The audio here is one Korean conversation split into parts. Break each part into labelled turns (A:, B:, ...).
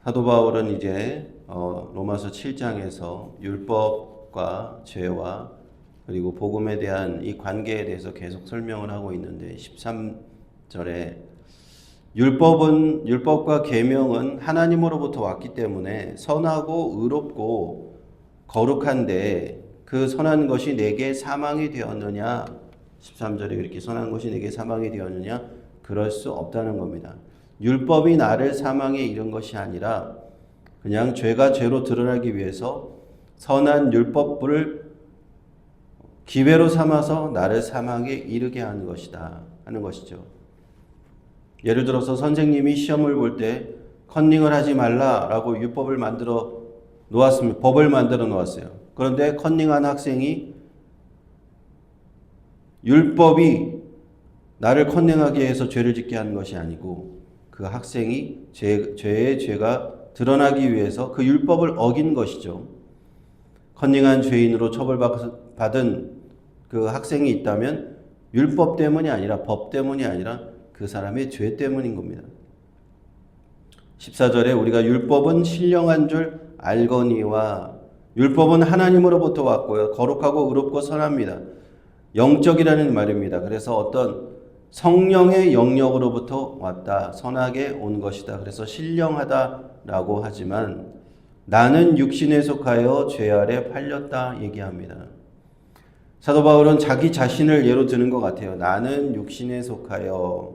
A: 사도 바울은 이제 로마서 7장에서 율법과 죄와 그리고 복음에 대한 이 관계에 대해서 계속 설명을 하고 있는데 13절에 율법과 계명은 하나님으로부터 왔기 때문에 선하고 의롭고 거룩한데 그 선한 것이 내게 사망이 되었느냐? 13절에 이렇게 선한 것이 내게 사망이 되었느냐? 그럴 수 없다는 겁니다. 율법이 나를 사망에 이른 것이 아니라 그냥 죄가 죄로 드러나기 위해서 선한 율법을 기회로 삼아서 나를 사망에 이르게 하는 것이다 하는 것이죠. 예를 들어서 선생님이 시험을 볼 때 컨닝을 하지 말라라고 율법을 만들어 놓았습니다. 법을 만들어 놓았어요. 그런데 컨닝한 학생이 율법이 나를 컨닝하게 해서 죄를 짓게 하는 것이 아니고 그 학생이 죄의 죄가 드러나기 위해서 그 율법을 어긴 것이죠. 컨닝한 죄인으로 처벌받은 그 학생이 있다면 율법 때문이 아니라 법 때문이 아니라 그 사람의 죄 때문인 겁니다. 14절에 우리가 율법은 신령한 줄 알거니와 율법은 하나님으로부터 왔고요. 거룩하고 의롭고 선합니다. 영적이라는 말입니다. 그래서 어떤 성령의 영역으로부터 왔다. 선하게 온 것이다. 그래서 신령하다라고 하지만 나는 육신에 속하여 죄 아래 팔렸다 얘기합니다. 사도 바울은 자기 자신을 예로 드는 것 같아요. 나는 육신에 속하여.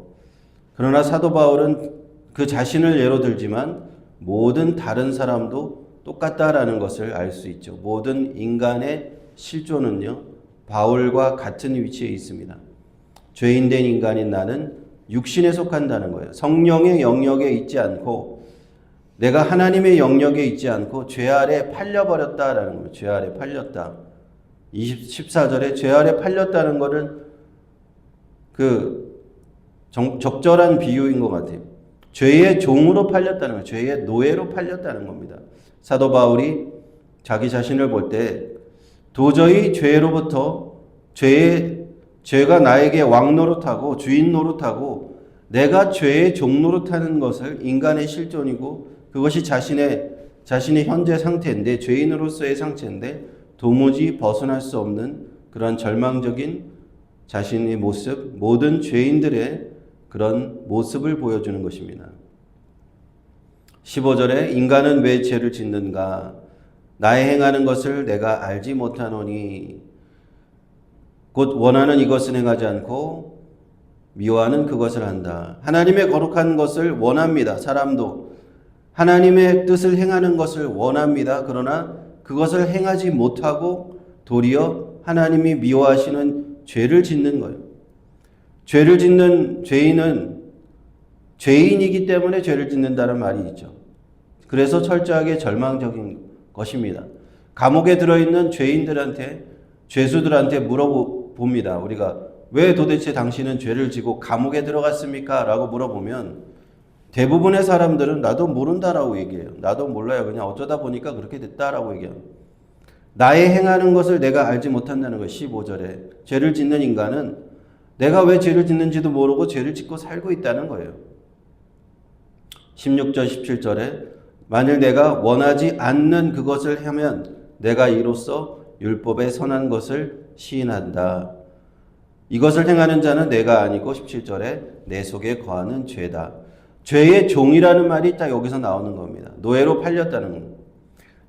A: 그러나 사도 바울은 그 자신을 예로 들지만 모든 다른 사람도 똑같다라는 것을 알 수 있죠. 모든 인간의 실존은요, 바울과 같은 위치에 있습니다. 죄인된 인간인 나는 육신에 속한다는 거예요. 성령의 영역에 있지 않고 내가 하나님의 영역에 있지 않고 죄 아래 팔려버렸다라는 거예요. 죄 아래 팔렸다. 14절에 죄 아래 팔렸다는 것은 적절한 비유인 것 같아요. 죄의 종으로 팔렸다는 거예요. 죄의 노예로 팔렸다는 겁니다. 사도 바울이 자기 자신을 볼 때 도저히 죄로부터 죄가 나에게 왕 노릇하고 주인 노릇하고 내가 죄의 종 노릇하는 것을 인간의 실존이고 그것이 자신의 현재 상태인데 죄인으로서의 상태인데 도무지 벗어날 수 없는 그런 절망적인 자신의 모습, 모든 죄인들의 그런 모습을 보여주는 것입니다. 15절에 인간은 왜 죄를 짓는가? 나의 행하는 것을 내가 알지 못하노니 곧 원하는 이것을 행하지 않고 미워하는 그것을 한다. 하나님의 거룩한 것을 원합니다. 사람도 하나님의 뜻을 행하는 것을 원합니다. 그러나 그것을 행하지 못하고 도리어 하나님이 미워하시는 죄를 짓는 거예요. 죄를 짓는 죄인은 죄인이기 때문에 죄를 짓는다는 말이 있죠. 그래서 철저하게 절망적인 것입니다. 감옥에 들어있는 죄수들한테 물어봅니다. 우리가 왜 도대체 당신은 죄를 지고 감옥에 들어갔습니까? 라고 물어보면 대부분의 사람들은 나도 모른다라고 얘기해요. 나도 몰라요. 그냥 어쩌다 보니까 그렇게 됐다라고 얘기해요. 나의 행하는 것을 내가 알지 못한다는 거예요. 15절에. 죄를 짓는 인간은 내가 왜 죄를 짓는지도 모르고 죄를 짓고 살고 있다는 거예요. 16절, 17절에 만일 내가 원하지 않는 그것을 하면 내가 이로써 율법의 선한 것을 시인한다. 이것을 행하는 자는 내가 아니고 17절에 내 속에 거하는 죄다. 죄의 종이라는 말이 딱 여기서 나오는 겁니다. 노예로 팔렸다는 겁니다.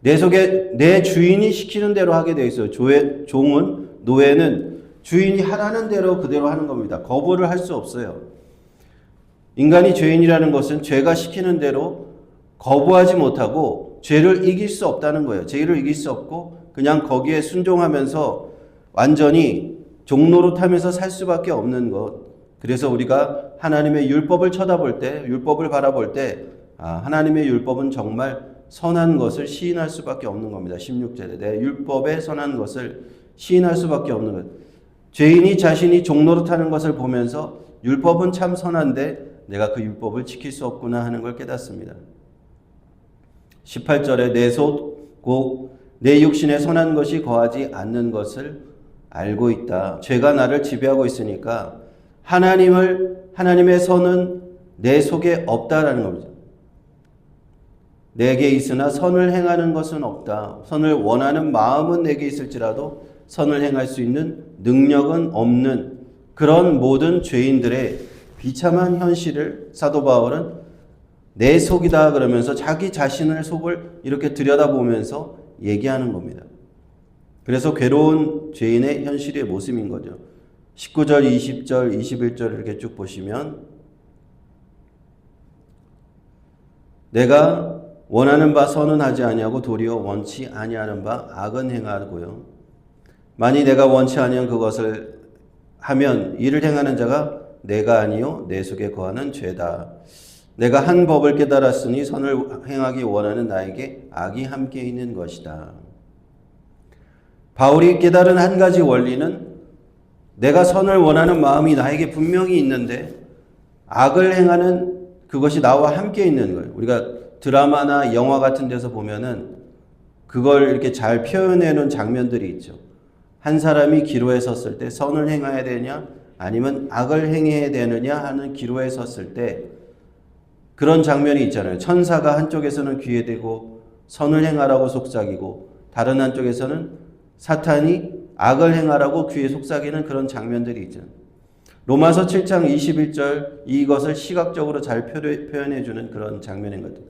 A: 내 속에 내 주인이 시키는 대로 하게 되어 있어요. 노예는 주인이 하라는 대로 그대로 하는 겁니다. 거부를 할 수 없어요. 인간이 죄인이라는 것은 죄가 시키는 대로 거부하지 못하고 죄를 이길 수 없다는 거예요. 죄를 이길 수 없고 그냥 거기에 순종하면서 완전히 종노릇하면서 살 수밖에 없는 것. 그래서 우리가 하나님의 율법을 쳐다볼 때, 율법을 바라볼 때 하나님의 율법은 정말 선한 것을 시인할 수밖에 없는 겁니다. 16절에 내 율법의 선한 것을 시인할 수밖에 없는 것. 죄인이 자신이 종노릇하는 것을 보면서 율법은 참 선한데 내가 그 율법을 지킬 수 없구나 하는 걸 깨닫습니다. 18절에 내 육신에 선한 것이 거하지 않는 것을 알고 있다. 죄가 나를 지배하고 있으니까 하나님의 선은 내 속에 없다라는 겁니다. 내게 있으나 선을 행하는 것은 없다. 선을 원하는 마음은 내게 있을지라도 선을 행할 수 있는 능력은 없는 그런 모든 죄인들의 비참한 현실을 사도 바울은 내 속이다 그러면서 자기 자신을 속을 이렇게 들여다보면서 얘기하는 겁니다. 그래서 괴로운 죄인의 현실의 모습인 거죠. 19절, 20절, 21절 이렇게 쭉 보시면 내가 원하는 바 선은 하지 아니하고 도리어 원치 아니하는 바 악은 행하고요. 만일 내가 원치 아니한 그것을 하면 이를 행하는 자가 내가 아니요 내 속에 거하는 죄다. 내가 한 법을 깨달았으니 선을 행하기 원하는 나에게 악이 함께 있는 것이다. 바울이 깨달은 한 가지 원리는 내가 선을 원하는 마음이 나에게 분명히 있는데 악을 행하는 그것이 나와 함께 있는 거예요. 우리가 드라마나 영화 같은 데서 보면은 그걸 이렇게 잘 표현해 놓은 장면들이 있죠. 한 사람이 기로에 섰을 때 선을 행해야 되냐 아니면 악을 행해야 되느냐 하는 기로에 섰을 때 그런 장면이 있잖아요. 천사가 한쪽에서는 귀에 대고 선을 행하라고 속삭이고 다른 한쪽에서는 사탄이 악을 행하라고 귀에 속삭이는 그런 장면들이 있잖아요. 로마서 7장 21절 이것을 시각적으로 잘 표현해 주는 그런 장면인 것 같아요.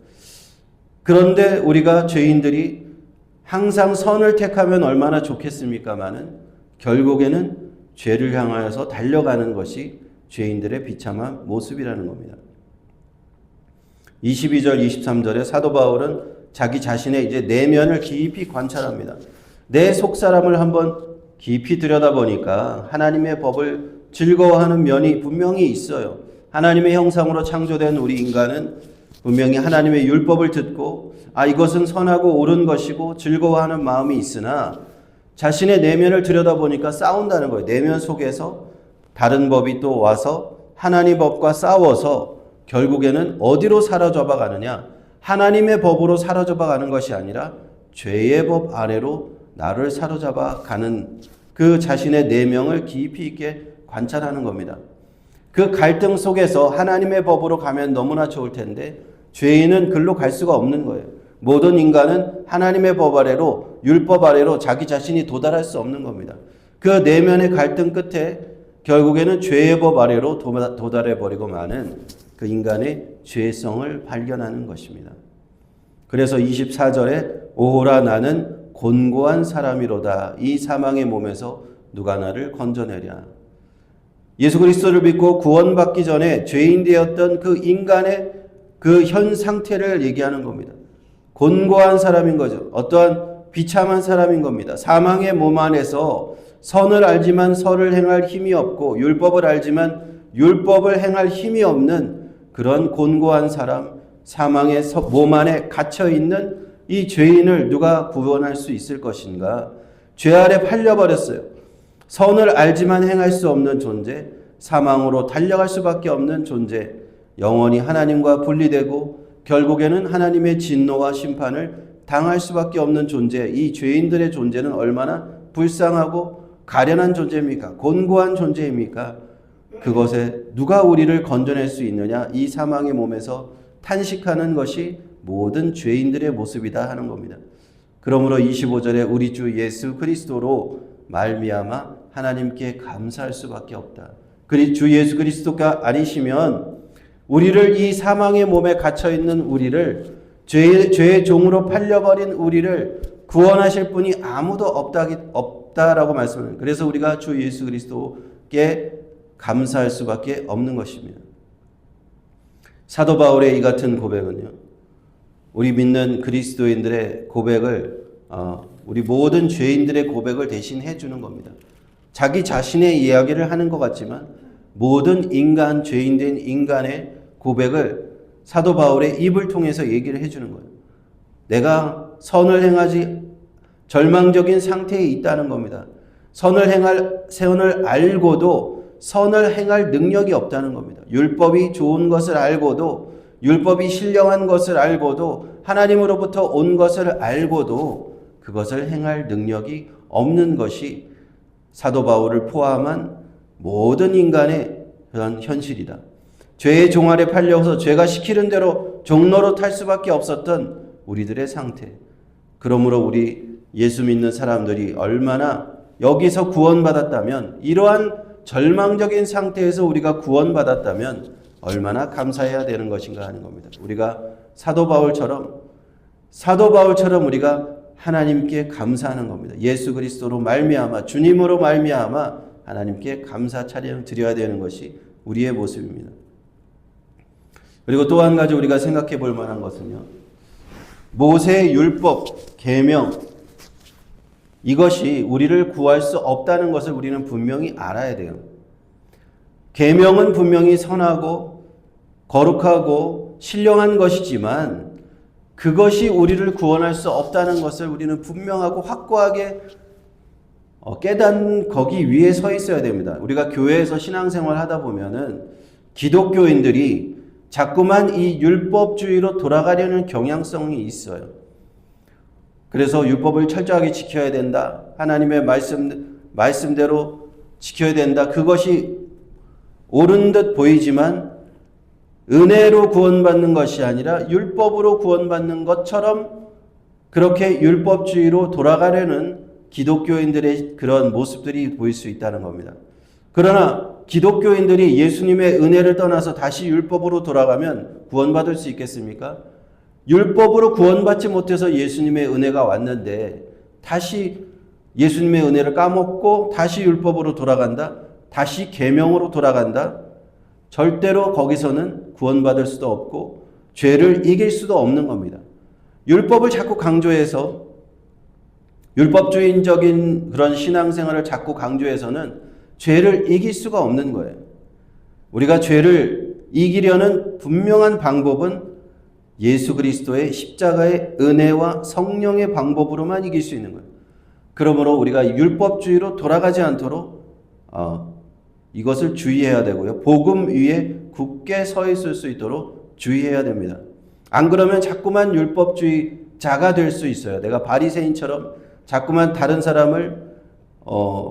A: 그런데 우리가 죄인들이 항상 선을 택하면 얼마나 좋겠습니까마는 결국에는 죄를 향하여서 달려가는 것이 죄인들의 비참한 모습이라는 겁니다. 22절, 23절에 사도 바울은 자기 자신의 이제 내면을 깊이 관찰합니다. 내 속사람을 한번 깊이 들여다보니까 하나님의 법을 즐거워하는 면이 분명히 있어요. 하나님의 형상으로 창조된 우리 인간은 분명히 하나님의 율법을 듣고 이것은 선하고 옳은 것이고 즐거워하는 마음이 있으나 자신의 내면을 들여다보니까 싸운다는 거예요. 내면 속에서 다른 법이 또 와서 하나님 법과 싸워서 결국에는 어디로 사로잡아 가느냐? 하나님의 법으로 사로잡아 가는 것이 아니라 죄의 법 아래로 나를 사로잡아 가는 그 자신의 내면을 깊이 있게 관찰하는 겁니다. 그 갈등 속에서 하나님의 법으로 가면 너무나 좋을 텐데 죄인은 글로 갈 수가 없는 거예요. 모든 인간은 하나님의 법 아래로 율법 아래로 자기 자신이 도달할 수 없는 겁니다. 그 내면의 갈등 끝에 결국에는 죄의 법 아래로 도달해 버리고 마는 그 인간의 죄성을 발견하는 것입니다. 그래서 24절에 오호라 나는 곤고한 사람이로다. 이 사망의 몸에서 누가 나를 건져내랴. 예수 그리스도를 믿고 구원받기 전에 죄인 되었던 그 인간의 그 현 상태를 얘기하는 겁니다. 곤고한 사람인 거죠. 어떠한 비참한 사람인 겁니다. 사망의 몸 안에서 선을 알지만 선을 행할 힘이 없고 율법을 알지만 율법을 행할 힘이 없는 그런 곤고한 사람, 사망의 몸 안에 갇혀있는 이 죄인을 누가 구원할 수 있을 것인가? 죄 아래 팔려버렸어요. 선을 알지만 행할 수 없는 존재, 사망으로 달려갈 수밖에 없는 존재, 영원히 하나님과 분리되고 결국에는 하나님의 진노와 심판을 당할 수밖에 없는 존재, 이 죄인들의 존재는 얼마나 불쌍하고 가련한 존재입니까? 곤고한 존재입니까? 그것에 누가 우리를 건져낼 수 있느냐? 이 사망의 몸에서 탄식하는 것이 모든 죄인들의 모습이다 하는 겁니다. 그러므로 25절에 우리 주 예수 그리스도로 말미암아 하나님께 감사할 수밖에 없다. 주 예수 그리스도가 아니시면 우리를 이 사망의 몸에 갇혀있는 우리를 죄의 종으로 팔려버린 우리를 구원하실 분이 아무도 없다라고 말씀합니다. 그래서 우리가 주 예수 그리스도께 감사할 수밖에 없는 것입니다. 사도 바울의 이 같은 고백은요, 우리 믿는 그리스도인들의 고백을 우리 모든 죄인들의 고백을 대신해 주는 겁니다. 자기 자신의 이야기를 하는 것 같지만 모든 인간, 죄인된 인간의 고백을 사도 바울의 입을 통해서 얘기를 해주는 거예요. 내가 선을 행하지 절망적인 상태에 있다는 겁니다. 선을 알고도 선을 행할 능력이 없다는 겁니다. 율법이 좋은 것을 알고도, 율법이 신령한 것을 알고도, 하나님으로부터 온 것을 알고도 그것을 행할 능력이 없는 것이 사도 바울을 포함한 모든 인간의 그런 현실이다. 죄의 종아리에 팔려서 죄가 시키는 대로 종로로 탈 수밖에 없었던 우리들의 상태. 그러므로 우리 예수 믿는 사람들이 얼마나 여기서 구원받았다면, 이러한 절망적인 상태에서 우리가 구원받았다면 얼마나 감사해야 되는 것인가 하는 겁니다. 우리가 사도 바울처럼 우리가 하나님께 감사하는 겁니다. 예수 그리스도로 말미암아, 주님으로 말미암아 하나님께 감사 찬양 드려야 되는 것이 우리의 모습입니다. 그리고 또 한 가지 우리가 생각해 볼 만한 것은요, 모세의 율법, 계명, 이것이 우리를 구할 수 없다는 것을 우리는 분명히 알아야 돼요. 계명은 분명히 선하고 거룩하고 신령한 것이지만 그것이 우리를 구원할 수 없다는 것을 우리는 분명하고 확고하게 깨닫는 거기 위에 서 있어야 됩니다. 우리가 교회에서 신앙생활 하다 보면은 기독교인들이 자꾸만 이 율법주의로 돌아가려는 경향성이 있어요. 그래서 율법을 철저하게 지켜야 된다. 하나님의 말씀대로 지켜야 된다. 그것이 옳은 듯 보이지만 은혜로 구원받는 것이 아니라 율법으로 구원받는 것처럼 그렇게 율법주의로 돌아가려는 기독교인들의 그런 모습들이 보일 수 있다는 겁니다. 그러나 기독교인들이 예수님의 은혜를 떠나서 다시 율법으로 돌아가면 구원받을 수 있겠습니까? 율법으로 구원받지 못해서 예수님의 은혜가 왔는데 다시 예수님의 은혜를 까먹고 다시 율법으로 돌아간다? 다시 계명으로 돌아간다? 절대로 거기서는 구원받을 수도 없고 죄를 이길 수도 없는 겁니다. 율법을 자꾸 강조해서 율법주의적인 그런 신앙생활을 자꾸 강조해서는 죄를 이길 수가 없는 거예요. 우리가 죄를 이기려는 분명한 방법은 예수 그리스도의 십자가의 은혜와 성령의 방법으로만 이길 수 있는 거예요. 그러므로 우리가 율법주의로 돌아가지 않도록 이것을 주의해야 되고요. 복음 위에 굳게 서 있을 수 있도록 주의해야 됩니다. 안 그러면 자꾸만 율법주의자가 될 수 있어요. 내가 바리새인처럼 자꾸만 다른 사람을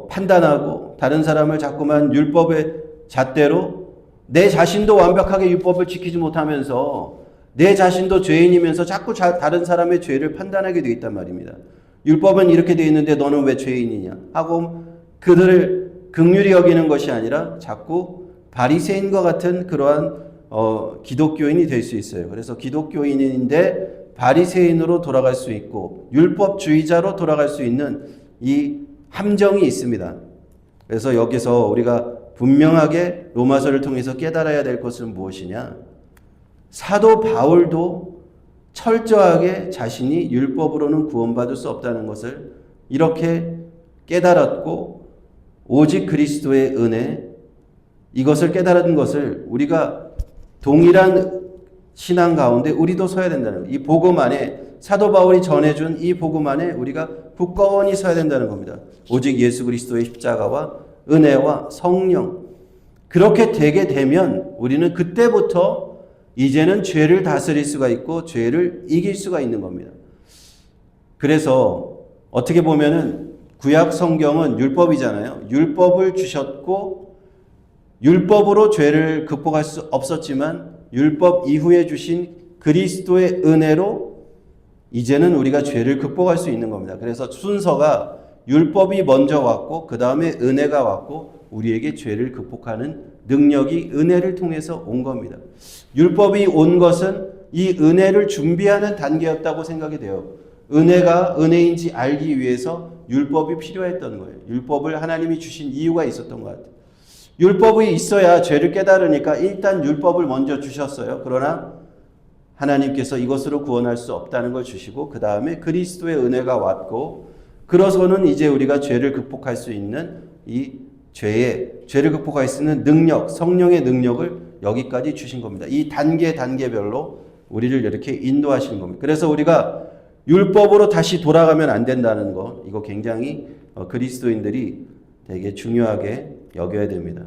A: 판단하고 다른 사람을 자꾸만 율법의 잣대로 내 자신도 완벽하게 율법을 지키지 못하면서 내 자신도 죄인이면서 자꾸 다른 사람의 죄를 판단하게 되어 있단 말입니다. 율법은 이렇게 되어 있는데 너는 왜 죄인이냐 하고 그들을 긍휼히 여기는 것이 아니라 자꾸 바리새인과 같은 그러한 기독교인이 될 수 있어요. 그래서 기독교인인데 바리새인으로 돌아갈 수 있고 율법주의자로 돌아갈 수 있는 이 함정이 있습니다. 그래서 여기서 우리가 분명하게 로마서를 통해서 깨달아야 될 것은 무엇이냐? 사도 바울도 철저하게 자신이 율법으로는 구원받을 수 없다는 것을 이렇게 깨달았고 오직 그리스도의 은혜, 이것을 깨달은 것을 우리가 동일한 신앙 가운데 우리도 서야 된다는 거예요. 이 복음 안에 사도 바울이 전해준 이 복음 안에 우리가 굳건히 서야 된다는 겁니다. 오직 예수 그리스도의 십자가와 은혜와 성령, 그렇게 되게 되면 우리는 그때부터 이제는 죄를 다스릴 수가 있고 죄를 이길 수가 있는 겁니다. 그래서 어떻게 보면은 구약 성경은 율법이잖아요. 율법을 주셨고 율법으로 죄를 극복할 수 없었지만 율법 이후에 주신 그리스도의 은혜로 이제는 우리가 죄를 극복할 수 있는 겁니다. 그래서 순서가 율법이 먼저 왔고 그 다음에 은혜가 왔고 우리에게 죄를 극복하는 능력이 은혜를 통해서 온 겁니다. 율법이 온 것은 이 은혜를 준비하는 단계였다고 생각이 돼요. 은혜가 은혜인지 알기 위해서 율법이 필요했던 거예요. 율법을 하나님이 주신 이유가 있었던 것 같아요. 율법이 있어야 죄를 깨달으니까 일단 율법을 먼저 주셨어요. 그러나 하나님께서 이것으로 구원할 수 없다는 걸 주시고 그 다음에 그리스도의 은혜가 왔고 그러서는 이제 우리가 죄를 극복할 수 있는 이 죄를 극복할 수 있는 능력, 성령의 능력을 여기까지 주신 겁니다. 이 단계별로 우리를 이렇게 인도하시는 겁니다. 그래서 우리가 율법으로 다시 돌아가면 안 된다는 거, 이거 굉장히 그리스도인들이 되게 중요하게 여겨야 됩니다.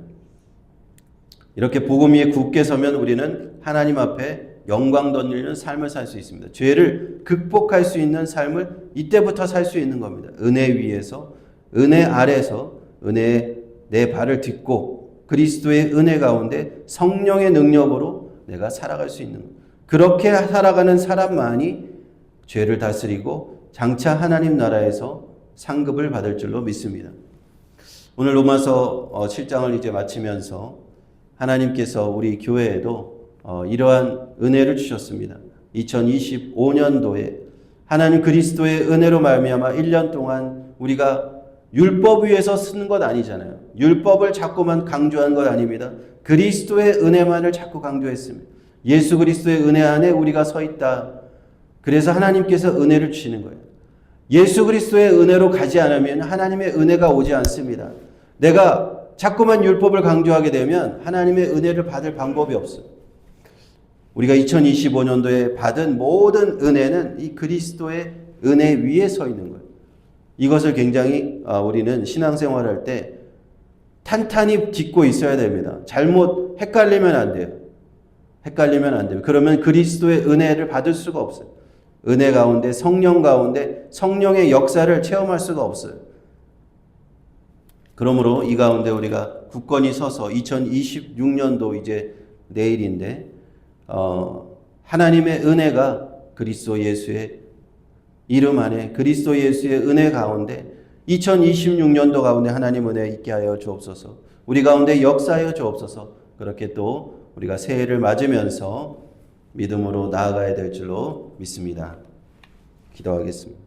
A: 이렇게 복음 위에 굳게 서면 우리는 하나님 앞에 영광 돌리는 삶을 살 수 있습니다. 죄를 극복할 수 있는 삶을 이때부터 살 수 있는 겁니다. 은혜 위에서, 은혜 아래서, 은혜에 내 발을 딛고 그리스도의 은혜 가운데 성령의 능력으로 내가 살아갈 수 있는 것. 그렇게 살아가는 사람만이 죄를 다스리고 장차 하나님 나라에서 상급을 받을 줄로 믿습니다. 오늘 로마서 7장을 이제 마치면서 하나님께서 우리 교회에도 이러한 은혜를 주셨습니다. 2025년도에 하나님 그리스도의 은혜로 말미암아 1년 동안 우리가 율법 위에서 쓰는 것 아니잖아요. 율법을 자꾸만 강조한 것 아닙니다. 그리스도의 은혜만을 자꾸 강조했습니다. 예수 그리스도의 은혜 안에 우리가 서 있다. 그래서 하나님께서 은혜를 주시는 거예요. 예수 그리스도의 은혜로 가지 않으면 하나님의 은혜가 오지 않습니다. 내가 자꾸만 율법을 강조하게 되면 하나님의 은혜를 받을 방법이 없어요. 우리가 2025년도에 받은 모든 은혜는 이 그리스도의 은혜 위에 서 있는 거예요. 이것을 굉장히 우리는 신앙생활할 때 탄탄히 딛고 있어야 됩니다. 잘못 헷갈리면 안 돼요. 헷갈리면 안 돼요. 그러면 그리스도의 은혜를 받을 수가 없어요. 은혜 가운데 성령 가운데 성령의 역사를 체험할 수가 없어요. 그러므로 이 가운데 우리가 굳건히 서서 2026년도 이제 내일인데 하나님의 은혜가 그리스도 예수의 이름 안에 그리스도 예수의 은혜 가운데 2026년도 가운데 하나님 은혜 있게 하여 주옵소서. 우리 가운데 역사하여 주옵소서. 그렇게 또 우리가 새해를 맞으면서 믿음으로 나아가야 될 줄로 믿습니다. 기도하겠습니다.